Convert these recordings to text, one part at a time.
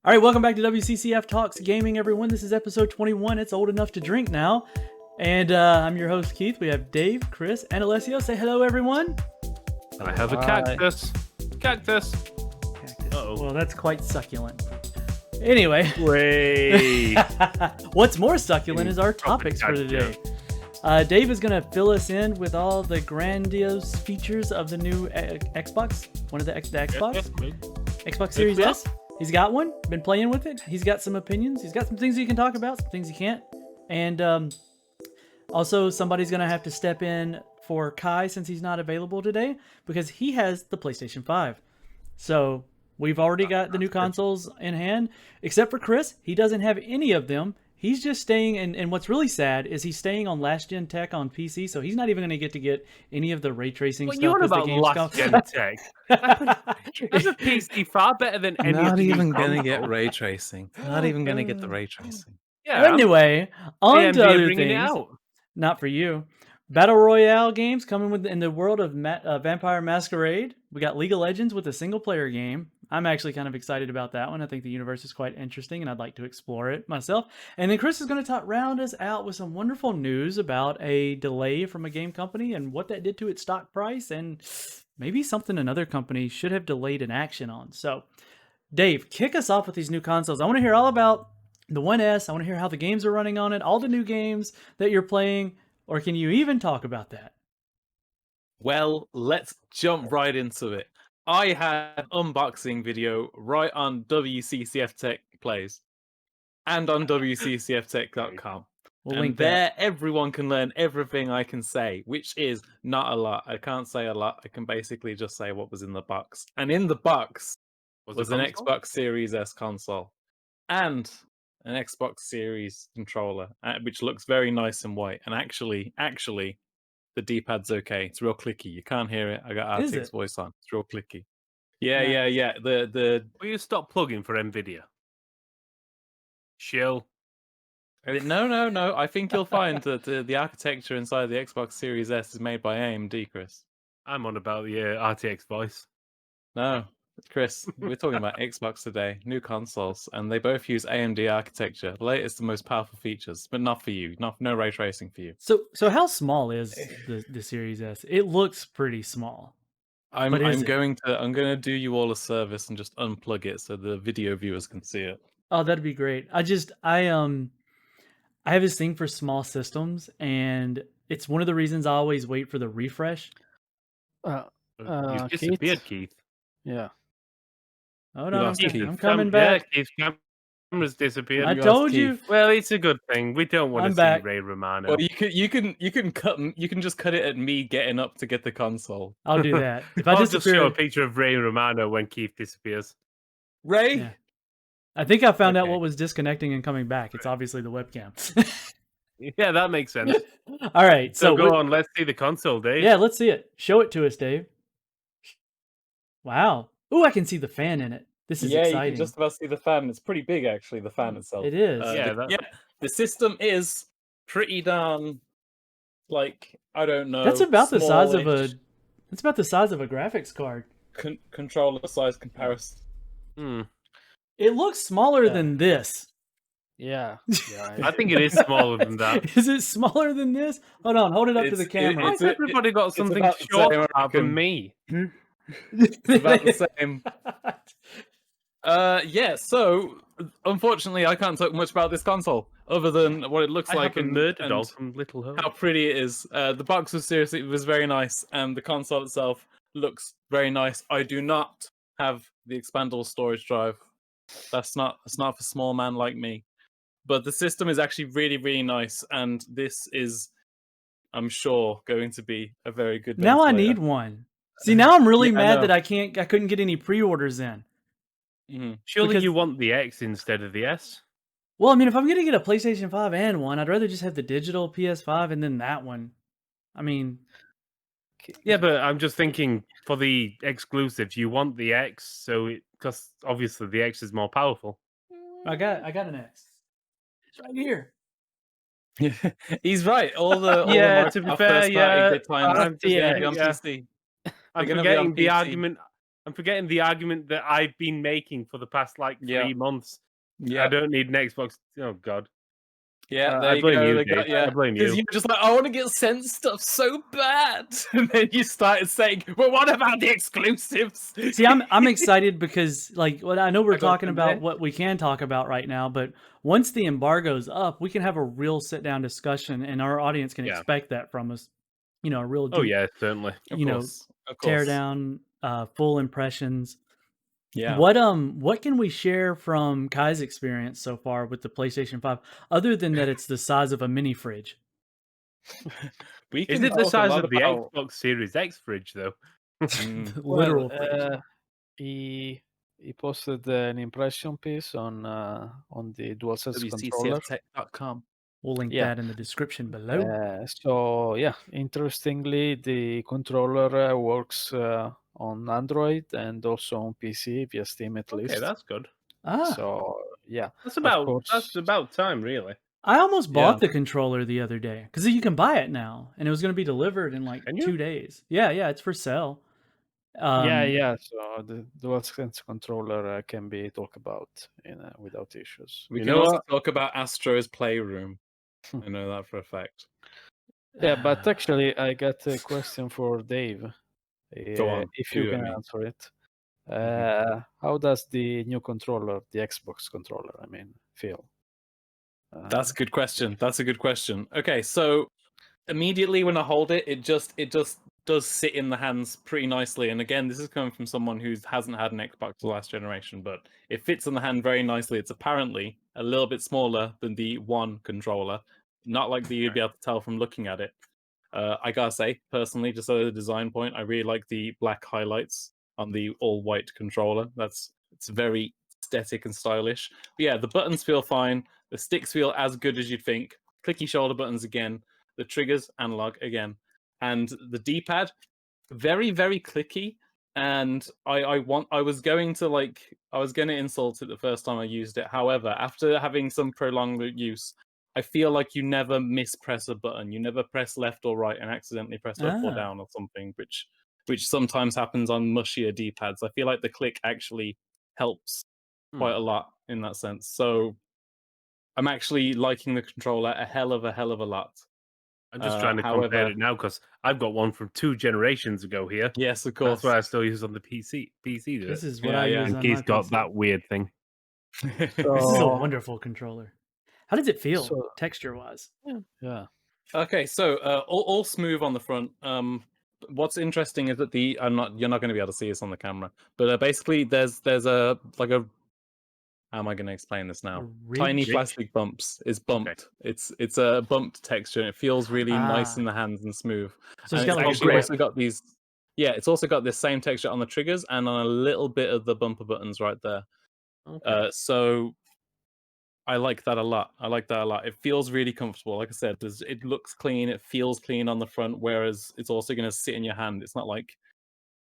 All right, welcome back to WCCF Talks Gaming, everyone. This is episode 21. It's old enough to drink now. And I'm your host, Keith. We have Dave, Chris, and Alessio. Say hello, everyone. I have a cactus. Cactus. Uh-oh. Well, that's quite succulent. Anyway. Wait. What's more succulent is our topics for today. Dave is going to fill us in with all the grandiose features of the new Xbox. One of the Xbox. Xbox Series S. He's got one, been playing with it. He's got some opinions. He's got some things he can talk about, some things he can't. And also, somebody's going to have to step in for Kai since he's not available today because he has the PlayStation 5. So we've already got the new consoles in hand, except for Chris. He doesn't have any of them. He's just staying, and what's really sad is he's staying on last-gen tech on PC, so he's not even going to get any of the ray tracing stuff. What are you on about last-gen tech? That's a PC far better than any Not of the even going to get ray tracing. Not even going to get the ray tracing. Yeah. Anyway, on to other things. It out. Not for you. Battle Royale games coming in the world of Vampire Masquerade. We got League of Legends with a single-player game. I'm actually kind of excited about that one. I think the universe is quite interesting, and I'd like to explore it myself. And then Chris is going to round us out with some wonderful news about a delay from a game company and what that did to its stock price, and maybe something another company should have delayed an action on. So, Dave, kick us off with these new consoles. I want to hear all about the One S. I want to hear how the games are running on it, all the new games that you're playing, or can you even talk about that? Well, let's jump right into it. I had an unboxing video right on WCCF Tech Plays and on WCCFTech.com. And there, everyone can learn everything I can say, which is not a lot. I can't say a lot. I can basically just say what was in the box. And in the box was an Xbox Series S console and an Xbox Series controller, which looks very nice and white. And actually, the D-pad's okay. It's real clicky. You can't hear it. I got RTX voice on. It's real clicky. Yeah. The Will you stop plugging for Nvidia? Shill. No. I think you'll find that the architecture inside the Xbox Series S is made by AMD, Chris. I'm on about the RTX voice. No, Chris, we're talking about Xbox today, new consoles, and they both use AMD architecture, the latest and most powerful features, but not for you, no ray tracing for you. So how small is the Series S? It looks pretty small. I'm going to do you all a service and just unplug it so the video viewers can see it. Oh, that'd be great. I have this thing for small systems, and it's one of the reasons I always wait for the refresh. You've disappeared, Keith. Yeah. Oh no, I'm coming back. Yeah, Keith's camera's disappeared. I told you. Well, it's a good thing. We don't want to see Ray Romano. Well, you can just cut it at me getting up to get the console. I'll do that. If I just show a picture of Ray Romano when Keith disappears. Ray. Yeah. I think I found out what was disconnecting and coming back. It's obviously the webcam. Yeah, that makes sense. All right, so go on. Let's see the console, Dave. Yeah, let's see it. Show it to us, Dave. Wow. Ooh, I can see the fan in it. This is exciting. You can just about see the fan. It's pretty big, actually, the fan itself. It is. The system is pretty darn, I don't know. That's about the size of a. That's about the size of a graphics card. Controller size comparison. It looks smaller than this. Yeah. I think it is smaller than that. Is it smaller than this? Hold it up to the camera. Everybody got something shorter than me. It's about the same. So unfortunately I can't talk much about this console other than what it looks like and from Little Hope. How pretty it is. The box was very nice, and the console itself looks very nice. I do not have the expandable storage drive. That's not for small man like me. But the system is actually really, really nice, and this is, I'm sure, going to be a very good Now ventilator. I need one. See, now I'm really mad that I couldn't get any pre-orders in. Mm-hmm. Surely you want the X instead of the S? Well, I mean, if I'm going to get a PlayStation 5 and one, I'd rather just have the digital PS5 and then that one. I mean... Yeah, but I'm just thinking for the exclusives, you want the X, because obviously the X is more powerful. I got an X. It's right here. He's right. To be fair, I'm forgetting the argument. I'm forgetting the argument that I've been making for the past like 3 months. I don't need an Xbox. Oh God. Yeah, there I you blame go. you, They got Dave. I blame because you. you're just like, I want to get sent stuff so bad, and then you started saying, "Well, what about the exclusives?" See, I'm excited because I know we're I got talking them about there. what we can talk about right now, but once the embargo's up, we can have a real sit down discussion, and our audience can Yeah. expect that from us. A real Oh deep, yeah, certainly. Of course, of tear course. down, full impressions. Yeah. What can we share from Kai's experience so far with the PlayStation 5, other than that it's the size of a mini fridge? We Is can it the talk a size lot of the about. Xbox Series X fridge though? Mm, The Well, literal fridge. he posted an impression piece on the DualSense controller. WCCFtech.com. We'll link Yeah. that in the description below. So yeah, interestingly, the controller works on Android and also on PC via Steam at Okay, least. that's good. So yeah, That's of course. about time, really. I almost Yeah. bought the controller the other day because you can buy it now, and it was going to be delivered in like Can you? 2 days. Yeah, it's for sale. Yeah. So the DualSense controller can be talked about without issues. We You can know also what? talk about Astro's Playroom. I know that for a fact. Yeah, but actually, I got a question for Dave. Go on, If you shoot at can me. answer it. Mhm. How does the new controller, the Xbox controller, feel? That's a good question. That's a good question. Okay, so immediately when I hold it, it just does sit in the hands pretty nicely. And again, this is coming from someone who hasn't had an Xbox the last generation, but it fits in the hand very nicely. It's apparently a little bit smaller than the One controller, not like that you'd be able to tell from looking at it. I gotta say, personally, just as a design point, I really like the black highlights on the all-white controller. It's very aesthetic and stylish. But yeah, the buttons feel fine. The sticks feel as good as you'd think. Clicky shoulder buttons again. The triggers analog again, and the D-pad very very clicky. And I was going to insult it the first time I used it. However, after having some prolonged use, I feel like you never mispress a button. You never press left or right and accidentally press up or Ah. down or something, which sometimes happens on mushier D-pads. I feel like the click actually helps quite a lot in that sense. So I'm actually liking the controller a hell of a lot. I'm just trying to compare it now because I've got one from 2 generations ago here. Yes, of course. That's what I still use on the PC. This is what I use And on Keith's my got PC. that weird thing. This is a So, wonderful controller. How does it feel, So- texture-wise? yeah. Okay, so all smooth on the front. What's interesting is that you're not going to be able to see this on the camera, but basically there's a how am I going to explain this now? Tiny ridge? plastic bumps. It's bumped. It's a bumped texture, and it feels really nice in the hands and smooth. So it's And got like a actually grip. also got these. Yeah, it's also got this same texture on the triggers and on a little bit of the bumper buttons right there. Okay. So I like that a lot. It feels really comfortable. Like I said, it looks clean. It feels clean on the front, whereas it's also going to sit in your hand. It's not like,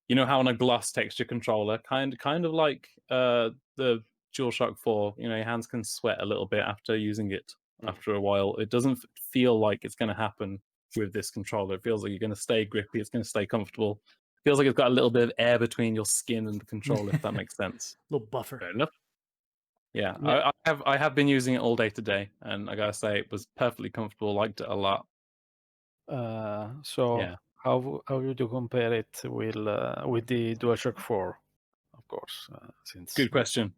you know how on a gloss texture controller, kind of like the DualShock 4. You know, your hands can sweat a little bit after using it. After a while, it doesn't feel like it's going to happen with this controller. It feels like you're going to stay grippy. It's going to stay comfortable. It feels like it's got a little bit of air between your skin and the controller, if that makes sense. Little buffer. Fair enough. Yeah, Yeah. I have been using it all day today, and I gotta say it was perfectly comfortable. Liked it a lot. So Yeah. how would you compare it with the DualShock 4? Of course, since Good question.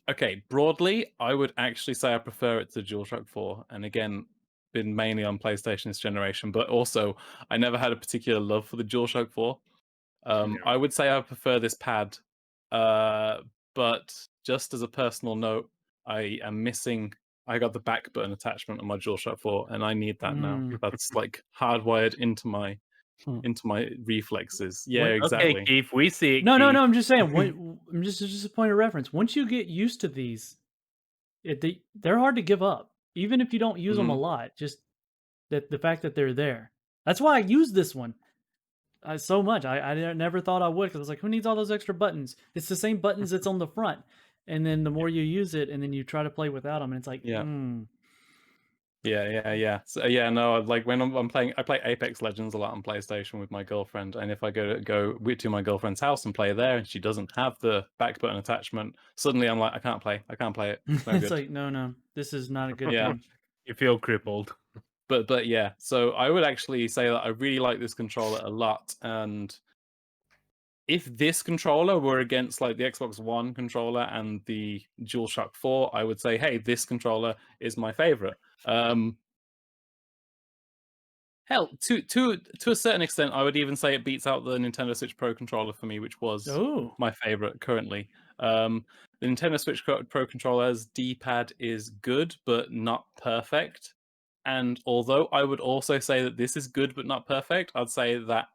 Okay, broadly, I would actually say I prefer it to DualShock 4, and again, been mainly on PlayStation this generation, but also I never had a particular love for the DualShock 4. I would say I prefer this pad, but just as a personal note, I am missing. I got the back button attachment on my DualShock 4, and I need that now. That's like hardwired into my reflexes. Yeah, exactly. Okay, Keith, we see it. No, Keith. I'm just saying. I'm just a point of reference. Once you get used to these, they're hard to give up, even if you don't use them a lot. Just that the fact that they're there. That's why I use this one so much. I never thought I would because I was like, who needs all those extra buttons? It's the same buttons that's on the front. And then the more you use it, and then you try to play without them, and it's like, Yeah. Yeah. So yeah, no, like when I'm playing, I play Apex Legends a lot on PlayStation with my girlfriend, and if I go to my girlfriend's house and play there, and she doesn't have the back button attachment, suddenly I'm like, I can't play it. It's no It's good. like no, this is not a good Yeah. thing. You feel crippled. But yeah, so I would actually say that I really like this controller a lot, and if this controller were against like the Xbox One controller and the DualShock 4, I would say, hey, this controller is my favorite. Hell, to a certain extent, I would even say it beats out the Nintendo Switch Pro controller for me, which was Oh, my favorite currently. The Nintendo Switch Pro controller's D-pad is good, but not perfect. And although I would also say that this is good but not perfect, I'd say that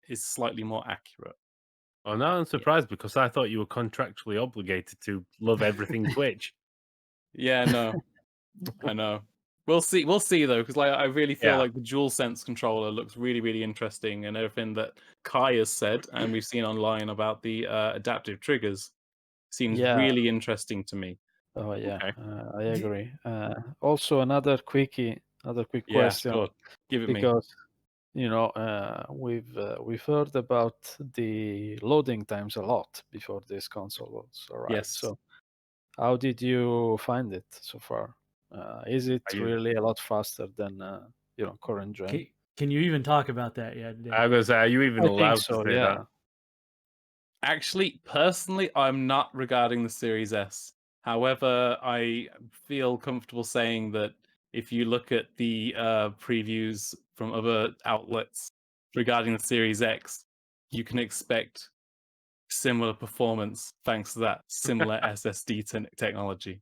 is slightly more accurate. Well, now I'm surprised because I thought you were contractually obligated to love everything Twitch. Yeah, no, I know. We'll see though, because like I really feel Yeah. like the DualSense controller looks really, really interesting, and everything that Kai has said and we've seen online about the adaptive triggers seems Yeah. really interesting to me. Oh yeah, Okay. I agree. Also, another quick Yeah, question, sure. Give it me. because we've heard about the loading times a lot before this console was arrived. Yes. So, how did you find it so far? Is it Are you- really a lot faster than current gen? can you even talk about that yet? Dave? I was gonna say, are you even I allowed think so. to say Yeah. that? Actually, personally, I'm not regarding the Series S. However, I feel comfortable saying that if you look at the previews from other outlets regarding the Series X, you can expect similar performance thanks to that similar SSD technology.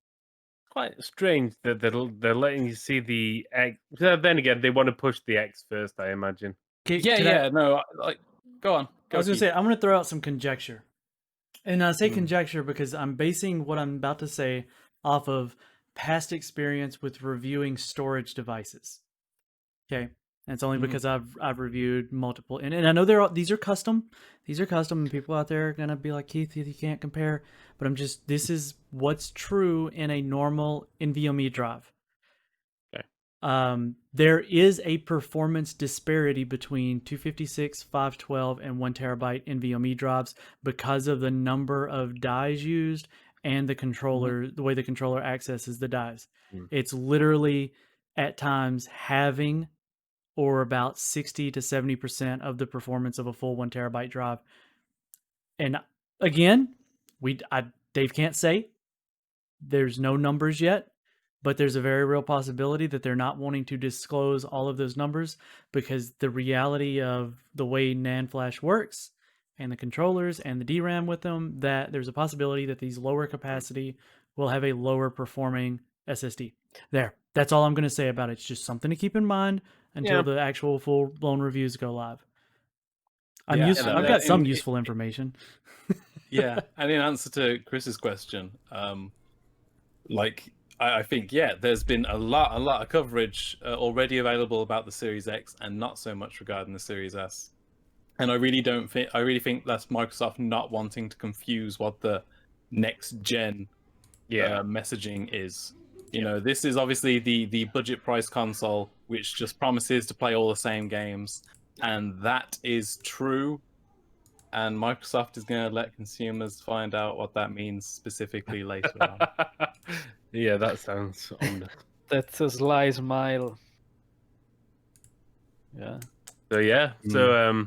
Quite strange that they're letting you see the X. Then again, they want to push the X first, I imagine. No, like, go on. I was gonna Keith. say I'm gonna throw out some conjecture, and I say Mm. conjecture because I'm basing what I'm about to say off of past experience with reviewing storage devices. Okay, and it's only Mhm. because I've reviewed multiple, and I know these are custom. These are custom, and people out there are gonna be like, Keith, you can't compare. But this is what's true in a normal NVMe drive. Okay. There is a performance disparity between 256, 512, and 1 terabyte NVMe drives because of the number of dies used and the controller, the way the controller accesses the dies. Mm. It's literally at times having or about 60 to 70% of the performance of a full 1 terabyte drive. And again, Dave can't say. There's no numbers yet, but there's a very real possibility that they're not wanting to disclose all of those numbers because the reality of the way NAND flash works and the controllers and the DRAM with them, that there's a possibility that these lower capacity will have a lower performing SSD. That's all I'm going to say about it. It's just something to keep in mind until the actual full blown reviews go live. I've got some useful information. Yeah, and in answer to Chris's question, I think there's been a lot of coverage already available about the Series X, and not so much regarding the Series S. And I really think that's Microsoft not wanting to confuse what the next gen messaging is. You know, this is obviously the budget price console, which just promises to play all the same games, and that is true. And Microsoft is going to let consumers find out what that means specifically later on. Yeah, that sounds ominous. That's a sly smile. Yeah. So I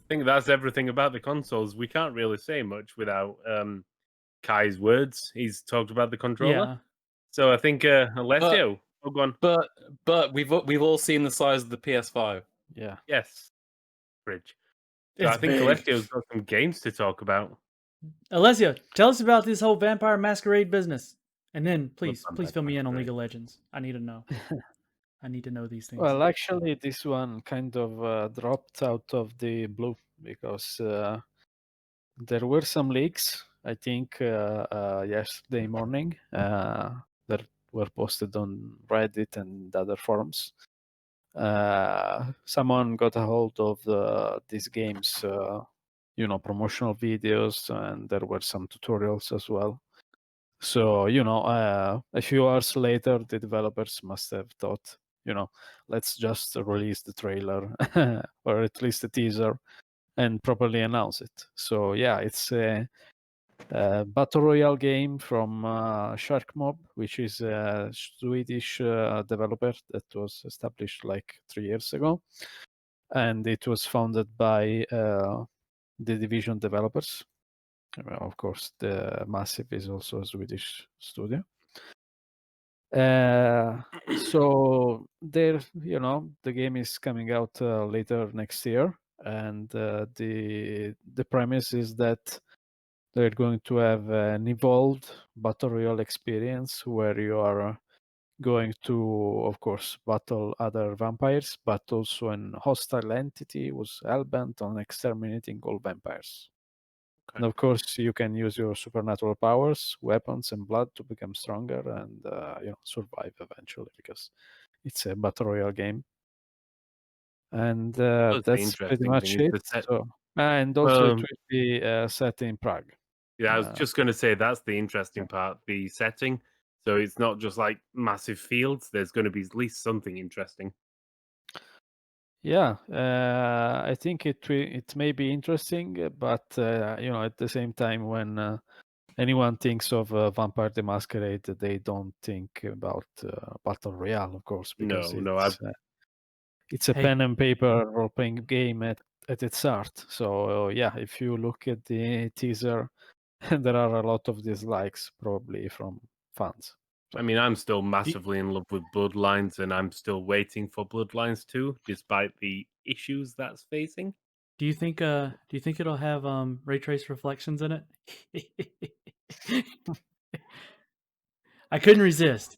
think that's everything about the consoles. We can't really say much without Kai's words. He's talked about the controller. Yeah. So I think Alessio, go on. But we've all seen the size of the PS5. Yeah. Yes, Bridge. So I think Alessio's got some games to talk about. Alessio, tell us about this whole Vampire Masquerade business, and then please Vampire fill me in on Masquerade? League of Legends. I need to know. I need to know these things. Well, actually, this one kind of dropped out of the blue because there were some leaks, I think, yesterday morning that were posted on Reddit and other forums. Someone got a hold of these games, promotional videos, and there were some tutorials as well. So, a few hours later, the developers must have thought, let's just release the trailer or at least a teaser and properly announce it. So yeah, it's a battle royale game from Shark Mob, which is a Swedish developer that was established like 3 years ago, and it was founded by the Division developers. Of course, the Massive is also a Swedish studio. So there, the game is coming out later next year, and the premise is that they're going to have an evolved battle royale experience where you are going to, of course, battle other vampires, but also an hostile entity who's hellbent on exterminating all vampires. Okay. And of course, you can use your supernatural powers, weapons, and blood to become stronger and survive eventually, because it's a battle royale game. And That's the that's pretty interesting much thing is it. the set. So, and also, it Um, will be set in Prague. Yeah, I was Uh, just going to say that's the interesting yeah. part, the setting. So it's not just like massive fields. There's going to be at least something interesting. Yeah, I think it may be interesting, but at the same time, when anyone thinks of Vampire the Masquerade, they don't think about Battle Royale, of course, because No, it's a Hey, pen and paper role playing game at its heart. So yeah, if you look at the teaser, there are a lot of dislikes probably from fans. I So mean, I'm still do, massively in love with Bloodlines, and I'm still waiting for Bloodlines 2, despite the issues that's facing. do you think it'll have ray trace reflections in it? I couldn't resist.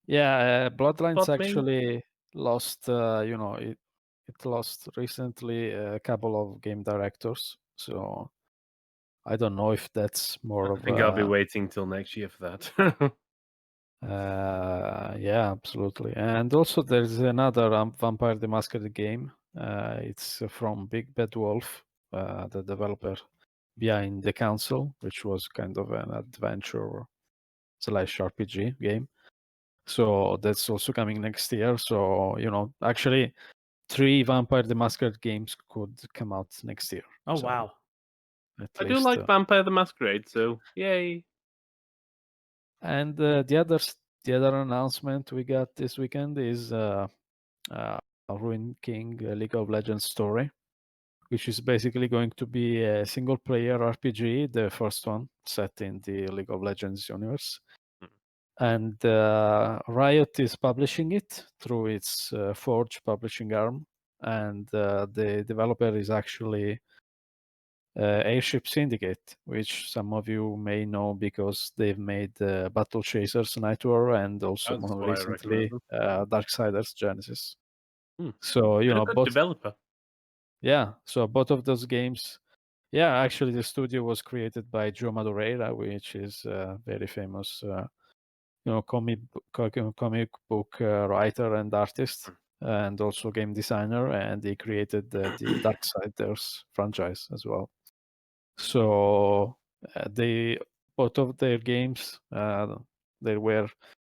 yeah, Bloodlines But maybe actually lost. It lost recently a couple of game directors. So I don't know if that's more I of think I'll be a waiting till next year for that. yeah, absolutely. And also there's another Vampire the Masquerade game. It's from Big Bad Wolf, the developer behind The Council, which was kind of an adventure slash RPG game. So that's also coming next year. So, actually 3 Vampire the Masquerade games could come out next year. Oh So wow. at I do least. like Vampire the Masquerade, so yay. And the other announcement we got this weekend is Ruin King League of Legends story, which is basically going to be a single player RPG, the first one set in the League of Legends universe. Mm. And Riot is publishing it through its Forge publishing arm. And the developer is actually Airship Syndicate, which some of you may know because they've made Battle Chasers Night War and also That's more why I recognize recently them. Darksiders Genesis. Hmm. So, They're a good both. developer. Yeah, so both of those games. Yeah, actually, the studio was created by Joe Madureira, which is a very famous, comic book writer and artist, and also game designer, and he created the Darksiders franchise as well. So they both of their games they were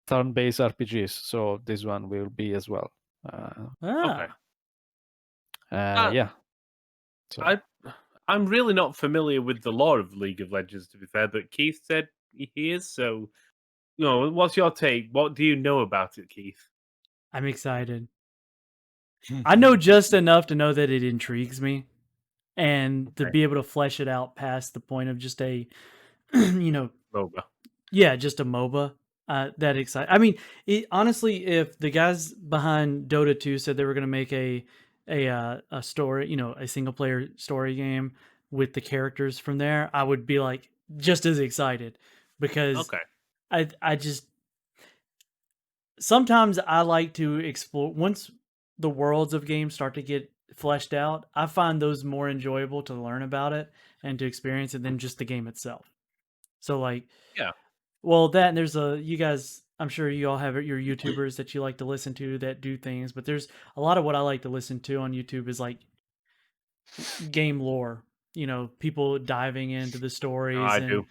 turn-based RPGs. So this one will be as well. Okay. Yeah. So I'm really not familiar with the lore of League of Legends, to be fair, but Keith said he is. So, what's your take? What do you know about it, Keith? I'm excited. I know just enough to know that it intrigues me and to Okay. be able to flesh it out past the point of just a MOBA. yeah, just a MOBA. That exciting. I mean, honestly, if the guys behind Dota 2 said they were going to make a story, a single player story game with the characters from there, I would be like just as excited because Okay. I just sometimes I like to explore once the worlds of games start to get fleshed out. I find those more enjoyable to learn about it and to experience it than just the game itself. So like Yeah. well, that and there's you guys, I'm sure you all have your YouTubers that you like to listen to that do things, but there's a lot of what I like to listen to on YouTube is like game lore, people diving into the stories I and do.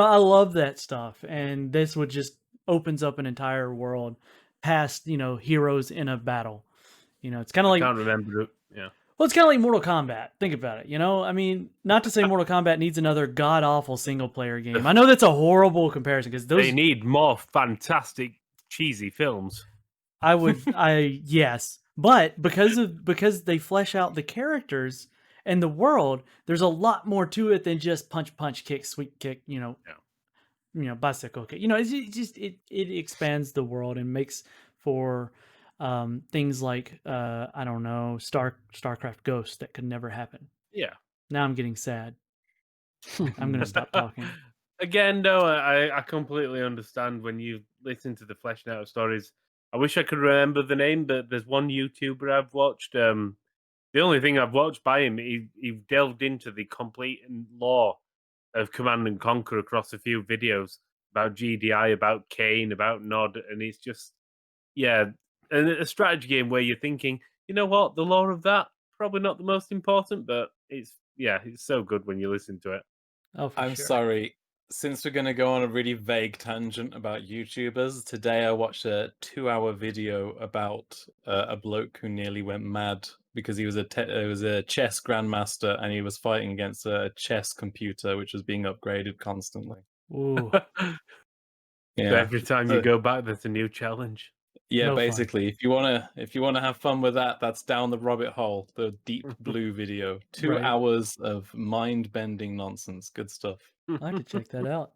I love that stuff and this would just opens up an entire world past, heroes in a battle. It's kind of I like, can't remember it. Yeah. well, it's kind of like Mortal Kombat. Think about it. I mean, not to say Mortal Kombat needs another god awful single player game. I know that's a horrible comparison because They those need more fantastic cheesy films. yes, but because they flesh out the characters and the world, there's a lot more to it than just punch, punch, kick, sweep, kick. Bicycle kick. It expands the world and makes for things like I don't know, StarCraft Ghost that could never happen. Yeah. Now I'm getting sad. I'm gonna stop talking. Again, no, I completely understand when you listen to the fleshing out of stories. I wish I could remember the name, but there's one YouTuber I've watched. The only thing I've watched by him, he delved into the complete lore of Command and Conquer across a few videos about GDI, about Kane, about Nod, and it's just, yeah, and a strategy game where you're thinking, you know what, the lore of that probably not the most important, but it's so good when you listen to it. Oh, for I'm sure. sorry. Since we're going to go on a really vague tangent about YouTubers, today I watched a 2-hour video about a bloke who nearly went mad because he was a chess grandmaster and he was fighting against a chess computer which was being upgraded constantly. Ooh, So Yeah. every time you go back, there's a new challenge. Yeah, no fun. basically, if you wanna have fun with that, that's down the rabbit hole. The Deep Blue video, 2 Right. hours of mind-bending nonsense. Good stuff. I'll have to check that out.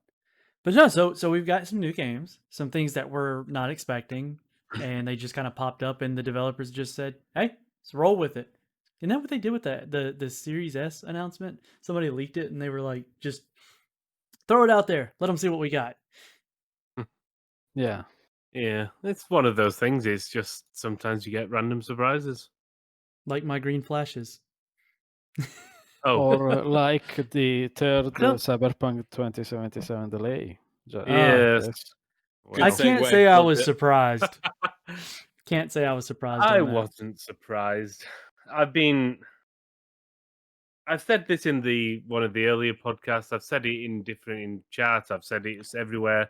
But no, so we've got some new games, some things that we're not expecting, and they just kind of popped up, and the developers just said, "Hey, let's roll with it." Isn't that what they did with the Series S announcement? Somebody leaked it, and they were like, "Just throw it out there, let them see what we got." Yeah. Yeah, it's one of those things. It's just sometimes you get random surprises. Like my green flashes. Oh, Or like the third don't- Cyberpunk 2077 delay. Yes. Yes. Good I well, can't segue, say I loved was it. surprised. Can't say I was surprised I on that. wasn't surprised. I've said this in one of the earlier podcasts. I've said it in chats. I've said it's everywhere.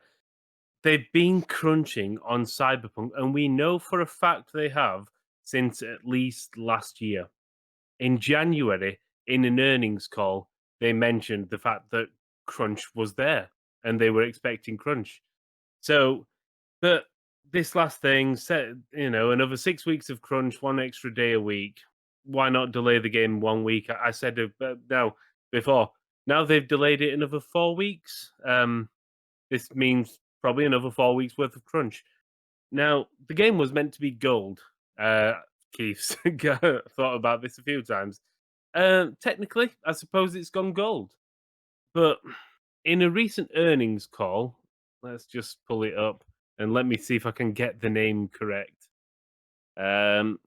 They've been crunching on Cyberpunk, and we know for a fact they have since at least last year. In January, in an earnings call, they mentioned the fact that crunch was there, and they were expecting crunch. So, but this last thing said, another 6 weeks of crunch, one extra day a week. Why not delay the game 1 week? I said now before. Now they've delayed it another 4 weeks. This means probably another 4 weeks worth of crunch. Now the game was meant to be gold. Keith's thought about this a few times. Technically, I suppose it's gone gold, but in a recent earnings call, let's just pull it up and let me see if I can get the name correct. In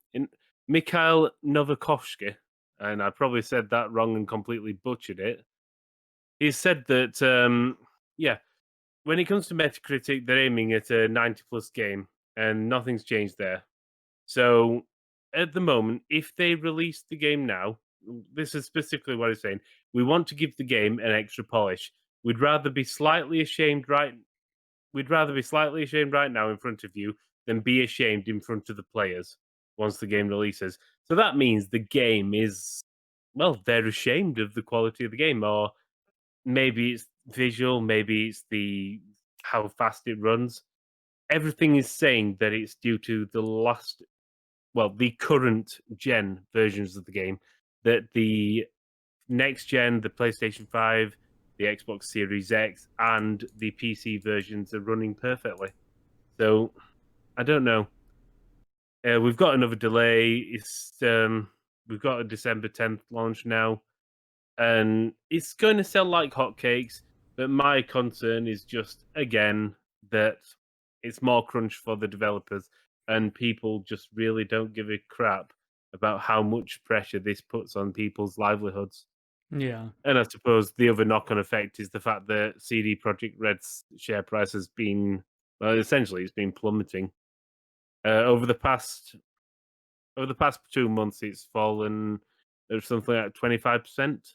Mikhail Novakovsky, and I probably said that wrong and completely butchered it. He said that, when it comes to Metacritic, they're aiming at a 90 plus game, and nothing's changed there. So at the moment, if they release the game now, this is specifically what he's saying. We want to give the game an extra polish. We'd rather be slightly ashamed We'd rather be slightly ashamed right now in front of you than be ashamed in front of the players once the game releases. So that means the game is, well, they're ashamed of the quality of the game, or maybe it's visual, maybe it's how fast it runs. Everything is saying that it's due to the current gen versions of the game, that the next gen, the PlayStation 5, the Xbox Series X, and the PC versions are running perfectly. So I don't know. We've got another delay. We've got a December 10th launch now, and it's going to sell like hotcakes. But my concern is just again that it's more crunch for the developers, and people just really don't give a crap about how much pressure this puts on people's livelihoods. Yeah. And I suppose the other knock-on effect is the fact that CD Projekt Red's share price has been, well, essentially, it's been plummeting. Over the past 2 months, it's fallen something like 25%.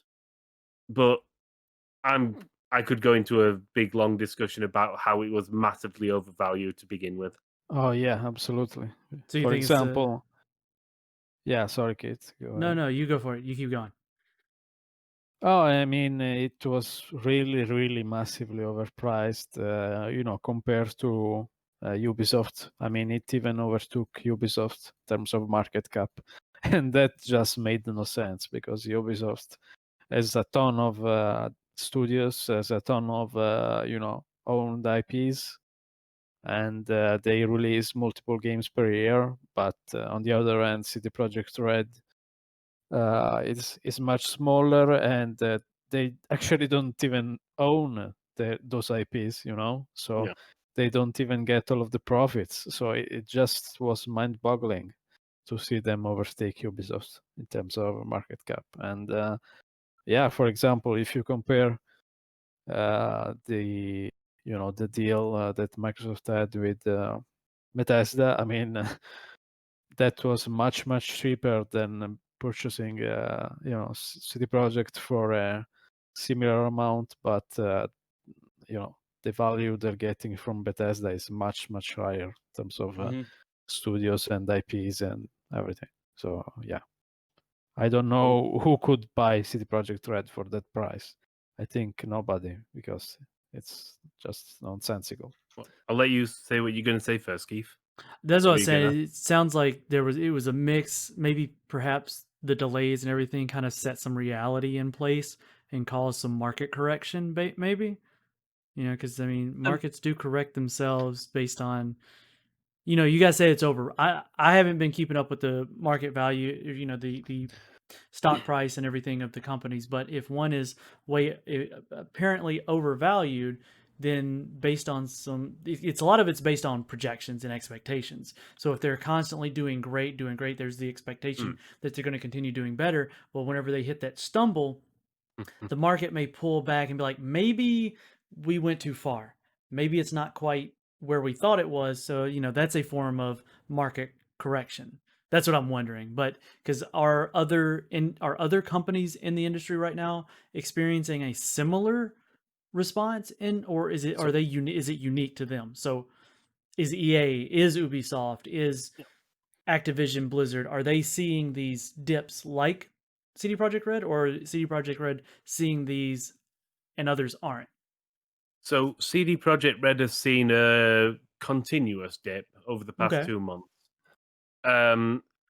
But I could go into a big long discussion about how it was massively overvalued to begin with. Oh yeah, absolutely. So you For think example, yeah. Sorry, Kate. Go ahead. No, you go for it. You keep going. Oh, I mean, it was really, really massively overpriced, compared to Ubisoft. I mean, it even overtook Ubisoft in terms of market cap. And that just made no sense because Ubisoft has a ton of studios, has a ton of, owned IPs, and they release multiple games per year. But on the other hand, CD Projekt Red is much smaller, and they actually don't even own those IPs, so Yeah. they don't even get all of the profits. So it just was mind-boggling to see them overtake Ubisoft in terms of market cap. And yeah, for example, if you compare the deal that Microsoft had with Bethesda, I mean, that was much cheaper than purchasing CD Projekt for a similar amount, but the value they're getting from Bethesda is much higher in terms of studios and IPs and everything. So yeah, I don't know who could buy CD Projekt Red for that price. I think nobody, because it's just nonsensical. I'll let you say what you're going to say first, Keith. That's what I was saying. It sounds like it was a mix. Maybe perhaps the delays and everything kind of set some reality in place and caused some market correction. Maybe, because I mean, markets do correct themselves based on, you guys say it's over. I haven't been keeping up with the market value, the stock price and everything of the companies. But if one is apparently overvalued, then based on it's a lot of it's based on projections and expectations. So if they're constantly doing great, there's the expectation that they're going to continue doing better. Well, whenever they hit that stumble, the market may pull back and be like, maybe we went too far. Maybe it's not quite where we thought it was. So, that's a form of market correction. That's what I'm wondering. But because are other companies in the industry right now experiencing a similar response or is it is it unique to them? So is EA, is Ubisoft, is Activision, Blizzard, are they seeing these dips like CD Projekt Red, or CD Projekt Red seeing these and others aren't? So CD Projekt Red has seen a continuous dip over the past 2 months.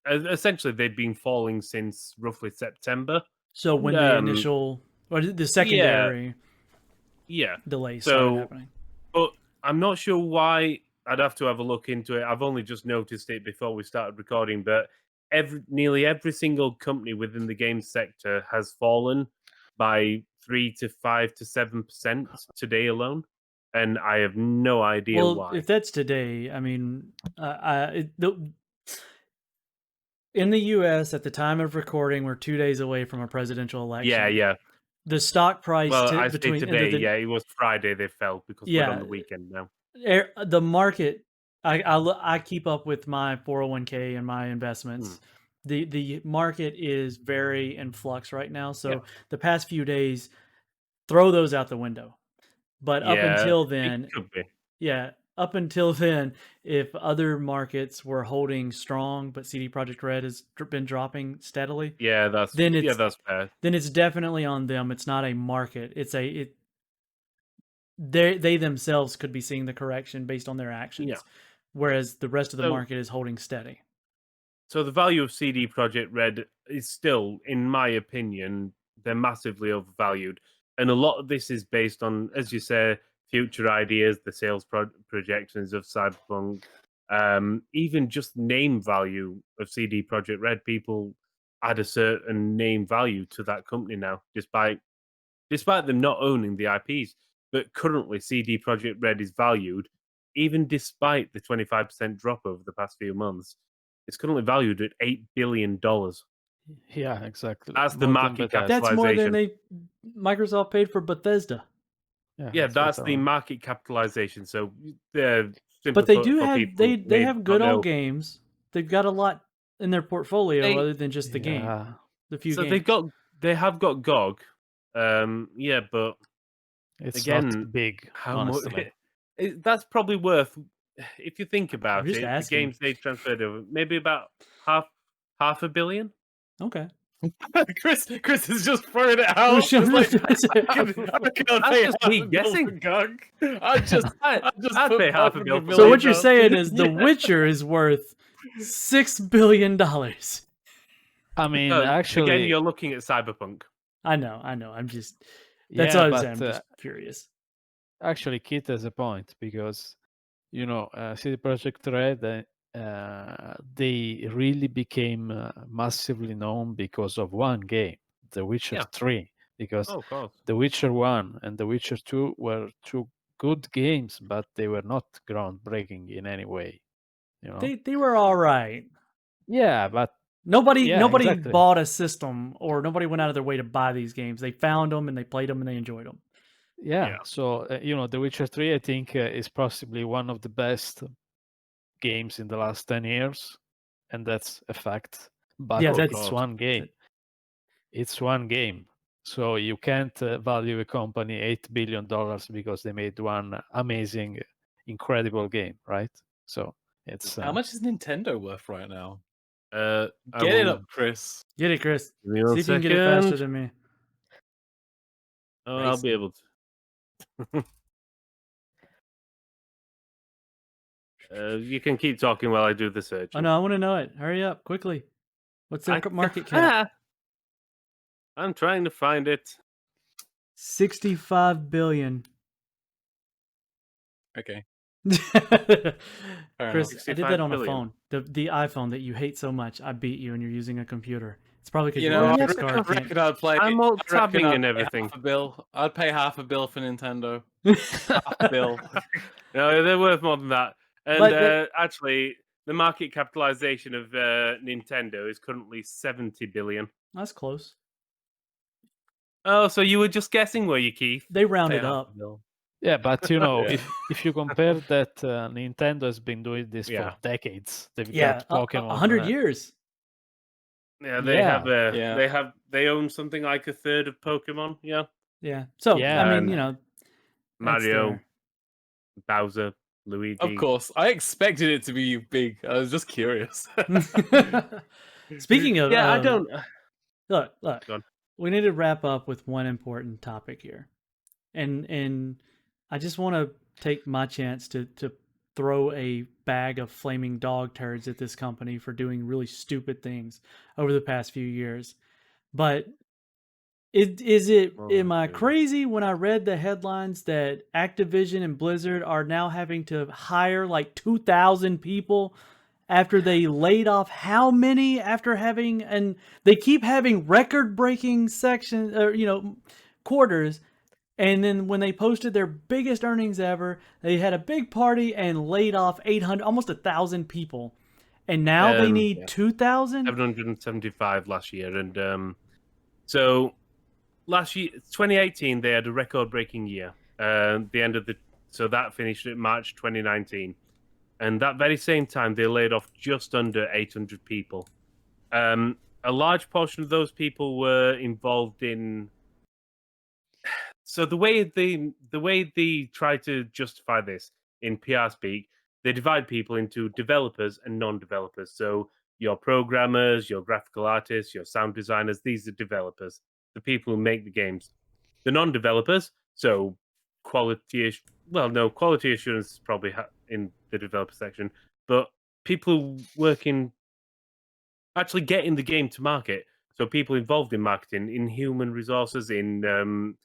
Essentially, they've been falling since roughly September. So when the initial or the secondary delays started happening. But I'm not sure why. I'd have to have a look into it. I've only just noticed it before we started recording, but nearly every single company within the game sector has fallen by 3 to 5 to 7% today alone, and I have no idea why. If that's today, I mean, in the U.S. at the time of recording, we're 2 days away from a presidential election. Yeah. The stock price between today, it was Friday they fell because we're on the weekend now. The market, I keep up with my 401k and my investments. The market is very in flux right now. So the past few days, throw those out the window. But up until then, it could be. Up until then, if other markets were holding strong, but CD Projekt Red has been dropping steadily, that's fair. Then it's definitely on them. It's not a market. They themselves could be seeing the correction based on their actions, whereas the rest of the market is holding steady. So the value of CD Projekt Red is still, in my opinion, they're massively overvalued, and a lot of this is based on, as you say, future ideas, the sales projections of Cyberpunk, even just name value of CD Projekt Red. People add a certain name value to that company now, despite them not owning the IPs. But currently, CD Projekt Red is valued, even despite the 25% drop over the past few months. It's currently valued at $8 billion. Yeah, exactly. That's the market capitalization. That's more than Microsoft paid for Bethesda. Yeah, that's the market capitalization. So but they do have they have good old games. They've got a lot in their portfolio other than just the game. The few games. They have got GOG. But it's again, not big. how honestly. much? That's probably worth if you think about just it, the asking. games they transferred over, maybe about half a billion. Okay. Chris is just throwing it out. Sure. Just like, I reckon I'd pay just half me a bill for guessing. GOG. I'd I'd put pay half a bill 500 for So what million you're down. saying is The Yeah. Witcher is worth $6 billion. I mean, Again, actually, you're looking at Cyberpunk. I know. I'm just. That's yeah, all I'm but saying. I'm just curious. actually, Kit has a point because CD Projekt Red, they really became massively known because of one game, The Witcher Yeah. 3. Because Oh, of course. The Witcher 1 and The Witcher 2 were two good games, but they were not groundbreaking in any way. They were all right. Yeah, but Nobody exactly. bought a system, or nobody went out of their way to buy these games. They found them and they played them and they enjoyed them. Yeah. So The Witcher 3, I think, is possibly one of the best games in the last 10 years, and that's a fact. But Yeah, it's one game. It's one game. So you can't value a company $8 billion because they made one amazing, incredible game, right? So it's How much is Nintendo worth right now? I Get it will- up, Chris. Get it, Chris. Give me one See if you can get it faster second. than me. Oh, I'll be able to. You can keep talking while I do the search. Oh no, I want to know it. Hurry up, quickly. What's their market cap? I'm trying to find it. 65 billion. Okay. Chris, I did that on a 65 phone. The iPhone that you hate so much. I beat you, and you're using a computer. It's probably because You your know, I graphics card can't. reckon I'd play. I'm all I reckon tabbing I'd and pay everything. half a bill. I'd pay half a bill for Nintendo. Half a bill. No, they're worth more than that. And But actually, the market capitalization of Nintendo is currently 70 billion. That's close. Oh, so you were just guessing, were you, Keith? They Pay rounded half up. a bill. Yeah, but Yeah. if you compare that, Nintendo has been doing this Yeah. for decades. They've Yeah, got Pokemon. 100 years. Yeah, they Yeah, have they own something like a third of Pokemon. Yeah, Yeah. So Yeah, I mean, and that's Mario, Bowser, Luigi. Of course, I expected it to be big. I was just curious. there. Speaking of, Yeah, I don't. look. Go on. We need to wrap up with one important topic here, and I just want to take my chance to throw a bag of flaming dog turds at this company for doing really stupid things over the past few years. But am I crazy when I read the headlines that Activision and Blizzard are now having to hire like 2,000 people after they laid off how many after having, and they keep having record-breaking sections or quarters, and then when they posted their biggest earnings ever, they had a big party and laid off 800, almost 1,000 people, and now they need 2,000. 775 last year, and so last year, 2018, they had a record-breaking year. So that finished in March 2019, and that very same time they laid off just under 800 people. A large portion of those people were involved in. So the way they try to justify this in PR speak, they divide people into developers and non-developers. So your programmers, your graphical artists, your sound designers, these are developers, the people who make the games. The non-developers, so quality assurance is probably in the developer section, but people who work in actually getting the game to market. So people involved in marketing, in human resources, in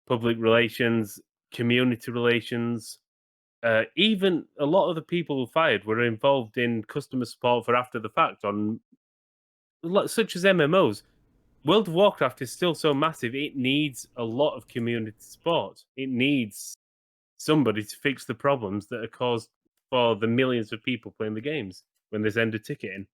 public relations, community relations. Even a lot of the people who fired were involved in customer support for after the fact on such as MMOs. World of Warcraft is still so massive, it needs a lot of community support. It needs somebody to fix the problems that are caused for the millions of people playing the games when there's end of ticketing.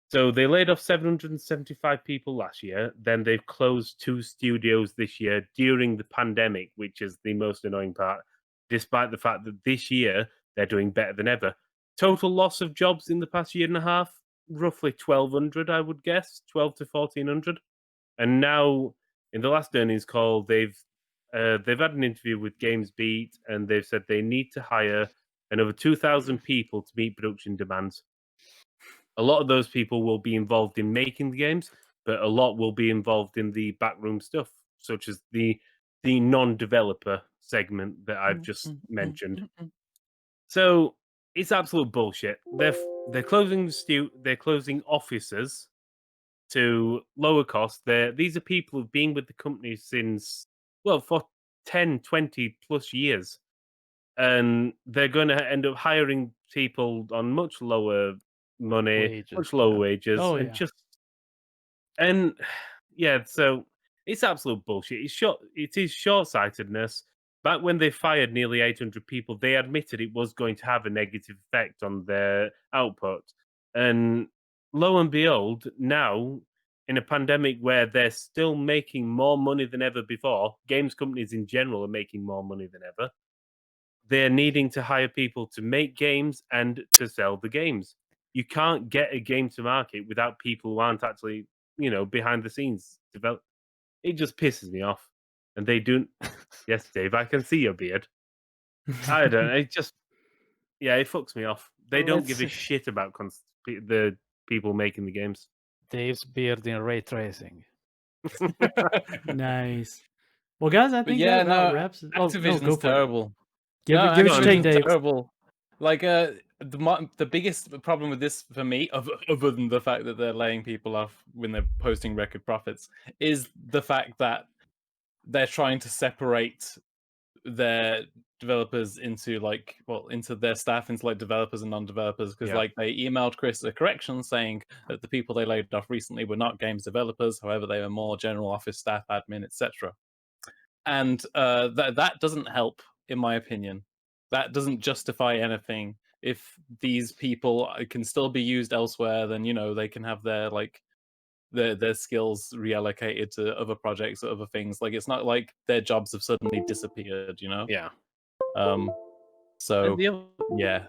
So they laid off 775 people last year. Then they've closed 2 studios this year during the pandemic, which is the most annoying part, despite the fact that this year they're doing better than ever. Total loss of jobs in the past year and a half, roughly 1,200, I would guess, 12 to 1,400. And now, in the last earnings call, they've had an interview with GamesBeat, and they've said they need to hire and over 2,000 people to meet production demands. A lot of those people will be involved in making the games, but a lot will be involved in the backroom stuff, such as the non-developer segment that I've just mentioned. So it's absolute bullshit. They're closing they're closing offices to lower costs. These are people who've been with the company since, well, for 10, 20 plus years. And they're going to end up hiring people on much lower money, much lower wages, Oh, and yeah. just and yeah, so it's absolute bullshit. It is short-sightedness. Back when they fired nearly 800 people, they admitted it was going to have a negative effect on their output. And lo and behold, now in a pandemic where they're still making more money than ever before, games companies in general are making more money than ever. They're needing to hire people to make games and to sell the games. You can't get a game to market without people who aren't actually, behind the scenes develop. It just pisses me off. And they don't. Yes, Dave, I can see your beard. I don't. It just, yeah, it fucks me off. They don't give a shit about the people making the games. Dave's beard in ray tracing. Nice. Well, guys, I think that about wraps it. Activision's go for it. terrible. Give it your take, Dave. Terrible. Like the biggest problem with this for me, other than the fact that they're laying people off when they're posting record profits, is the fact that they're trying to separate their developers into into their staff into like developers and non-developers, because like they emailed Chris a correction saying that the people they laid off recently were not games developers, however they were more general office staff, admin, etc. And that doesn't help, in my opinion. That doesn't justify anything. If these people can still be used elsewhere, then they can have their their skills reallocated to other projects or other things. Like, it's not like their jobs have suddenly disappeared, Yeah. So yeah,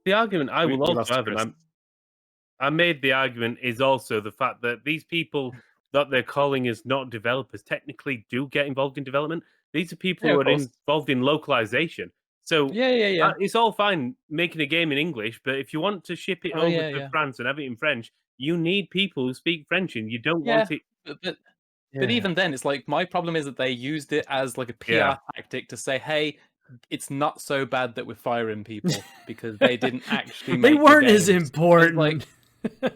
the argument I will also have, and I made the argument, is also the fact that these people that they're calling as not developers technically do get involved in development. These are people who are involved in localization. So it's all fine making a game in English, but if you want to ship it over to France and have it in French, you need people who speak French, and you don't want it. But even then, it's like, my problem is that they used it as like a PR tactic to say, hey, it's not so bad that we're firing people, because they didn't actually make they weren't the as important.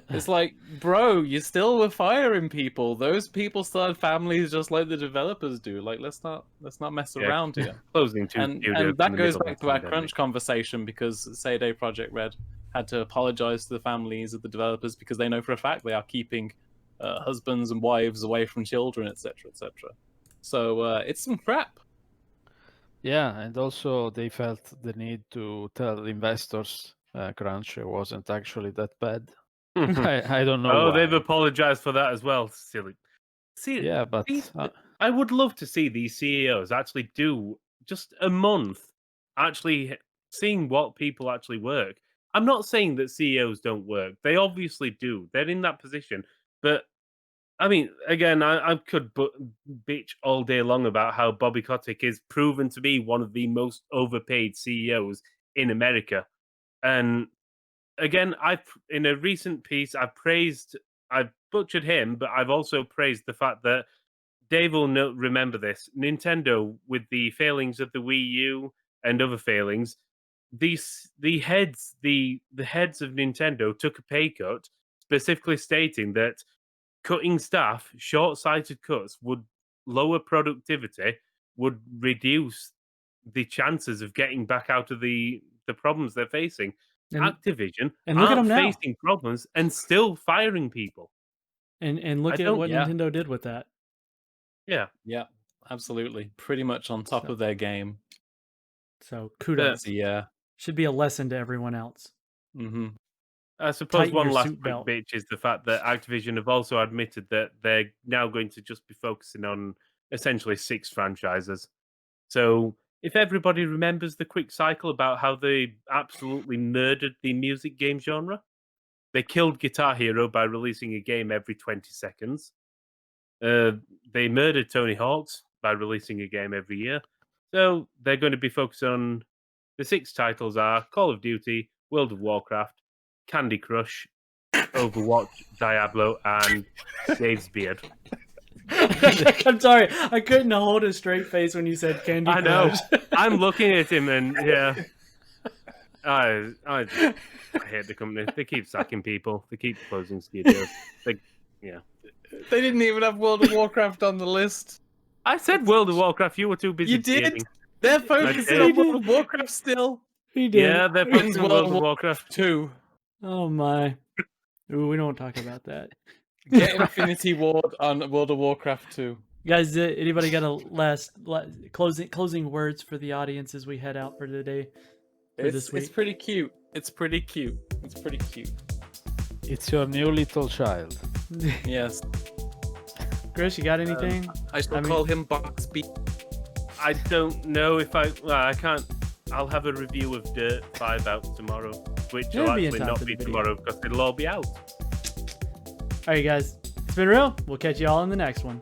It's like, bro, you still were firing people. Those people still had families just like the developers do. Like, let's not mess around here. Closing two and that goes back to our crunch conversation, because Sayday Projekt Red had to apologize to the families of the developers because they know for a fact they are keeping husbands and wives away from children, etc., etc. So it's some crap. Yeah, and also they felt the need to tell investors crunch wasn't actually that bad. I don't know. Oh, they've apologized for that as well. Silly. See, yeah, but I would love to see these CEOs actually do just a month, actually seeing what people actually work. I'm not saying that CEOs don't work. They obviously do. They're in that position. But I mean, again, I could bitch all day long about how Bobby Kotick is proven to be one of the most overpaid CEOs in America. And again, in a recent piece, I've butchered him, but I've also praised the fact that Dave will remember this. Nintendo, with the failings of the Wii U and other failings, the heads of Nintendo took a pay cut, specifically stating that cutting staff, short-sighted cuts, would lower productivity, would reduce the chances of getting back out of the problems they're facing. Activision and look at them now, facing problems and still firing people. And look at what Nintendo did with that. Yeah, absolutely. Pretty much on top of their game. So kudos. Should be a lesson to everyone else. Mm-hmm. I suppose one last quick bitch is the fact that Activision have also admitted that they're now going to just be focusing on essentially 6 franchises. So if everybody remembers the quick cycle about how they absolutely murdered the music game genre, they killed Guitar Hero by releasing a game every 20 seconds. They murdered Tony Hawk's by releasing a game every year. So they're going to be focused on The 6 titles are Call of Duty, World of Warcraft, Candy Crush, Overwatch, Diablo, and Dave's Beard. I'm sorry, I couldn't hold a straight face when you said Candy I know. Crush. I'm looking at him and yeah. I hate the company. They keep sacking people. They keep closing studios. Yeah. They didn't even have World of Warcraft on the list. I said World of Warcraft. You were too busy. You did? cheering. They're focusing did. on World of Warcraft still. He did. Yeah, they're focusing on World of Warcraft 2. Oh my. Ooh, we don't talk about that. Get Infinity Ward on World of Warcraft 2. Guys, anybody got a last closing words for the audience as we head out for today? It's pretty cute. It's pretty cute. It's your new little child. Yes. Chris, you got anything? I shall call him Box B. I don't know if I can't. I'll have a review of Dirt 5 out tomorrow, which It'll will be in actually time not for be the video. tomorrow because it'll all be out. All right, guys. It's been real. We'll catch you all in the next one.